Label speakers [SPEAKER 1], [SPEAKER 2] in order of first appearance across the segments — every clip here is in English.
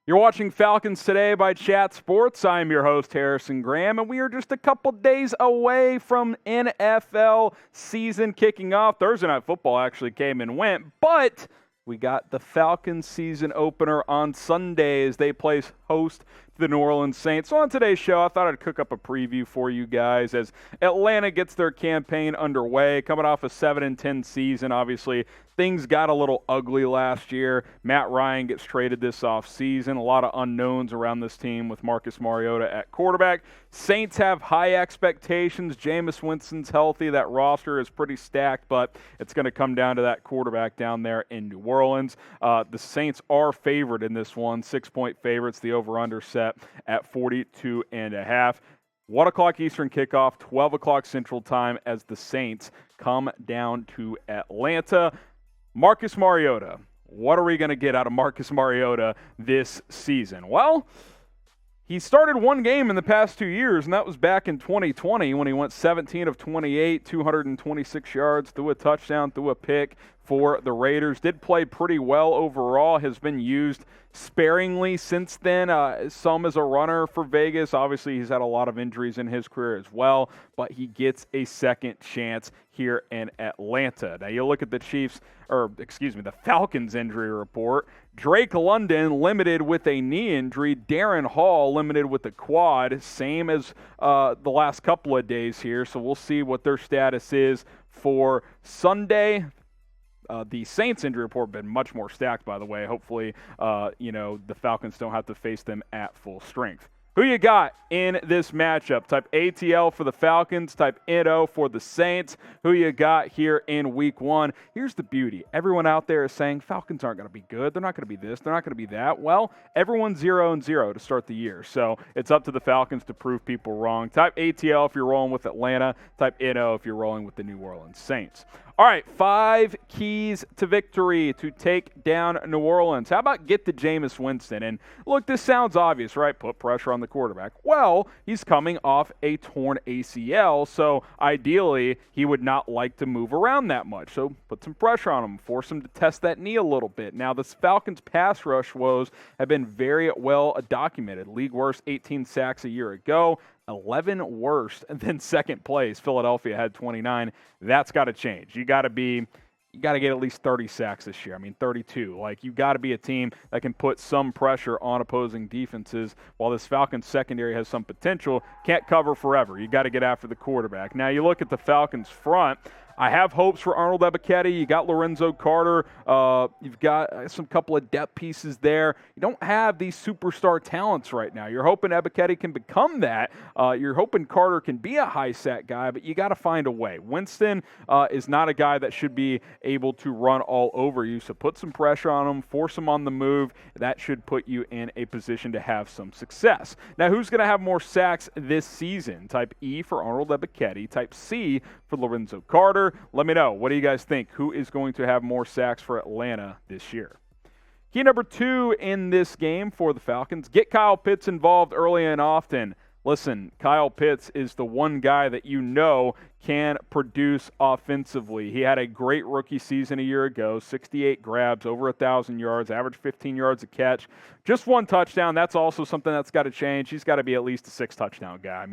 [SPEAKER 1] You're watching Falcons Today by Chat Sports. I'm your host, Harrison Graham, and we are just a couple days away from NFL season kicking off. Thursday Night Football actually came and went, but we got the Falcons season opener on Sunday as they play host to the New Orleans Saints. So on today's show, I thought I'd cook up a preview for you guys as Atlanta gets their campaign underway, coming off a 7-10 season. Obviously, things got a little ugly last year. Matt Ryan gets traded this offseason. A lot of unknowns around this team with Marcus Mariota at quarterback. Saints have high expectations. Jameis Winston's healthy. That roster is pretty stacked, but it's going to come down to that quarterback down there in New Orleans. The Saints are favored in this one, 6-point favorites. The over-under set at 42.5. 1 o'clock Eastern kickoff, 12 o'clock Central Time as the Saints come down to Atlanta. Marcus Mariota. What are we going to get out of Marcus Mariota this season? Well, he started one game in the past 2 years, and that was back in 2020 when he went 17 of 28, 226 yards, threw a touchdown, threw a pick for the Raiders. Did play pretty well overall, has been used sparingly since then, some as a runner for Vegas. Obviously, he's had a lot of injuries in his career as well, but he gets a second chance here in Atlanta. Now, you look at the the Falcons injury report. Drake London limited with a knee injury. Darren Hall limited with a quad, same as the last couple of days here. So we'll see what their status is for Sunday. The Saints injury report been much more stacked, by the way. Hopefully, the Falcons don't have to face them at full strength. Who you got in this matchup? Type ATL for the Falcons, type NO for the Saints. Who you got here in week one? Here's the beauty. Everyone out there is saying Falcons aren't going to be good. They're not going to be this. They're not going to be that. Well, everyone's 0-0 to start the year. So it's up to the Falcons to prove people wrong. Type ATL if you're rolling with Atlanta. Type NO if you're rolling with the New Orleans Saints. All right, 5 keys to victory to take down New Orleans. How about get to Jameis Winston? And look, this sounds obvious, right? Put pressure on the quarterback. Well, he's coming off a torn ACL, so ideally he would not like to move around that much. So put some pressure on him, force him to test that knee a little bit. Now, the Falcons' pass rush woes have been very well documented. League worst 18 sacks a year ago. 11 worse than second place. Philadelphia had 29. That's got to change. You got to get at least 30 sacks this year. 32. You got to be a team that can put some pressure on opposing defenses. While this Falcons secondary has some potential, can't cover forever. You got to get after the quarterback. Now you look at the Falcons front. I have hopes for Arnold Ebiketie. You got Lorenzo Carter. You've got some couple of depth pieces there. You don't have these superstar talents right now. You're hoping Ebiketie can become that. You're hoping Carter can be a high sack guy, but you got to find a way. Winston is not a guy that should be able to run all over you, so put some pressure on him, force him on the move. That should put you in a position to have some success. Now, who's going to have more sacks this season? Type E for Arnold Ebiketie. Type C for Lorenzo Carter. Let me know. What do you guys think? Who is going to have more sacks for Atlanta this year? Key number 2 in this game for the Falcons. Get Kyle Pitts involved early and often. Listen, Kyle Pitts is the one guy that you know can produce offensively. He had a great rookie season a year ago, 68 grabs, over 1,000 yards, average 15 yards a catch, just 1 touchdown. That's also something that's got to change. He's got to be at least a 6-touchdown guy.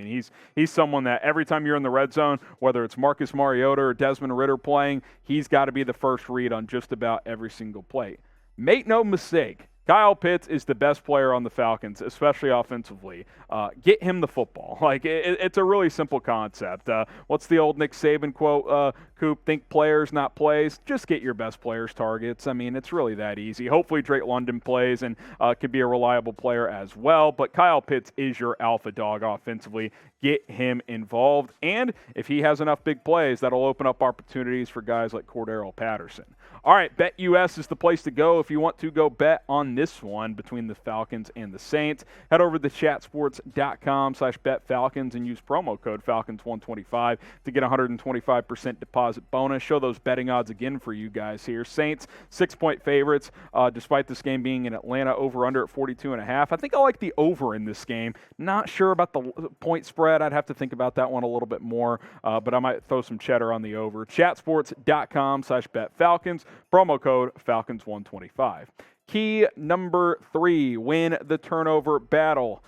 [SPEAKER 1] He's someone that every time you're in the red zone, whether it's Marcus Mariota or Desmond Ridder playing, he's got to be the first read on just about every single play. Make no mistake, Kyle Pitts is the best player on the Falcons, especially offensively. Get him the football. It's a really simple concept. What's the old Nick Saban quote, Coop? Think players, not plays. Just get your best players targets. It's really that easy. Hopefully Drake London plays and could be a reliable player as well. But Kyle Pitts is your alpha dog offensively. Get him involved. And if he has enough big plays, that'll open up opportunities for guys like Cordarrelle Patterson. All right, BetUS is the place to go if you want to go bet on this one between the Falcons and the Saints. Head over to chatsports.com/betfalcons and use promo code Falcons125 to get a 125% deposit bonus. Show those betting odds again for you guys here. Saints, 6-point favorites, despite this game being in Atlanta, over-under at 42.5. I think I like the over in this game. Not sure about the point spread. I'd have to think about that one a little bit more, but I might throw some cheddar on the over. Chatsports.com/betfalcons. Promo code Falcons125. Key number 3, win the turnover battle.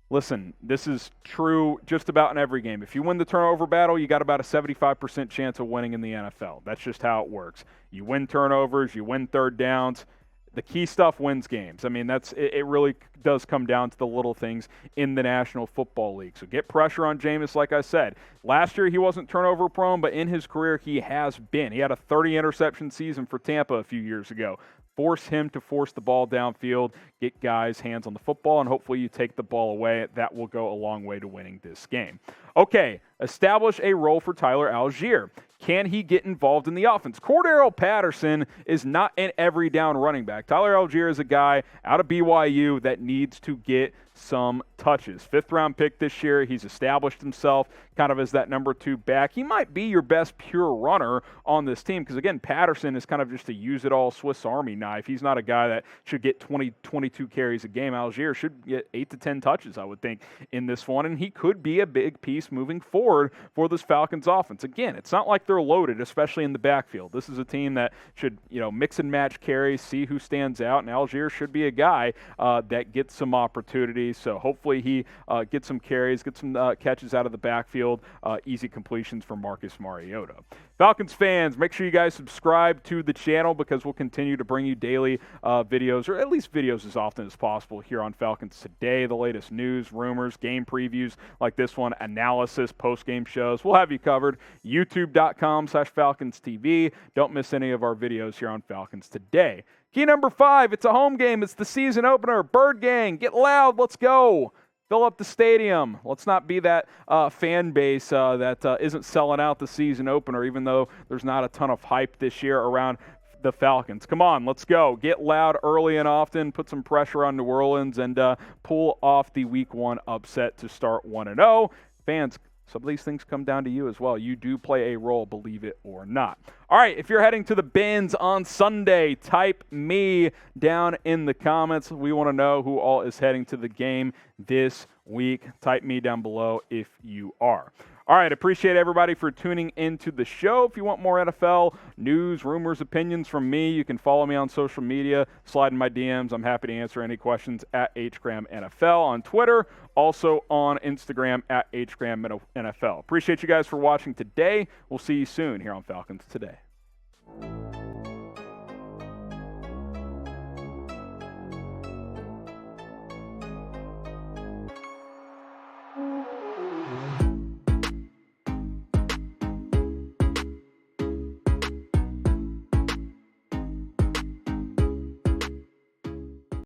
[SPEAKER 1] Listen, this is true just about in every game. If you win the turnover battle, you got about a 75% chance of winning in the NFL. That's just how it works. You win turnovers, you win third downs. The key stuff wins games. I mean, it really does come down to the little things in the National Football League. So get pressure on Jameis, like I said. Last year he wasn't turnover prone, but in his career he has been. He had a 30-interception season for Tampa a few years ago. Force him to force the ball downfield, get guys' hands on the football, and hopefully you take the ball away. That will go a long way to winning this game. Okay, establish a role for Tyler Allgeier. Can he get involved in the offense? Cordarrelle Patterson is not an every down running back. Tyler Allgeier is a guy out of BYU that needs to get some touches. 5th-round pick this year. He's established himself kind of as that number 2 back. He might be your best pure runner on this team because, again, Patterson is kind of just a use-it-all Swiss Army knife. He's not a guy that should get 20, 22 carries a game. Allgeier should get 8 to 10 touches, I would think, in this one, and he could be a big piece moving forward for this Falcons offense. Again, it's not like they're loaded, especially in the backfield. This is a team that should, mix and match carries, see who stands out, and Allgeier should be a guy that gets some opportunities. So hopefully he gets some carries, gets some catches out of the backfield, easy completions for Marcus Mariota. Falcons fans, make sure you guys subscribe to the channel because we'll continue to bring you daily videos, or at least videos as often as possible here on Falcons Today. The latest news, rumors, game previews like this one, analysis, post-game shows. We'll have you covered. YouTube.com/Falcons TV. Don't miss any of our videos here on Falcons Today. Key number 5, it's a home game. It's the season opener. Bird Gang, get loud. Let's go. Fill up the stadium. Let's not be that fan base that isn't selling out the season opener, even though there's not a ton of hype this year around the Falcons. Come on, let's go. Get loud early and often. Put some pressure on New Orleans and pull off the Week 1 upset to start 1-0. Fans, some of these things come down to you as well. You do play a role, believe it or not. All right, if you're heading to the Benz on Sunday, type me down in the comments. We want to know who all is heading to the game this week. Type me down below if you are. All right, appreciate everybody for tuning into the show. If you want more NFL news, rumors, opinions from me, you can follow me on social media, slide in my DMs. I'm happy to answer any questions at HGramNFL on Twitter, also on Instagram at HGramNFL. Appreciate you guys for watching today. We'll see you soon here on Falcons Today.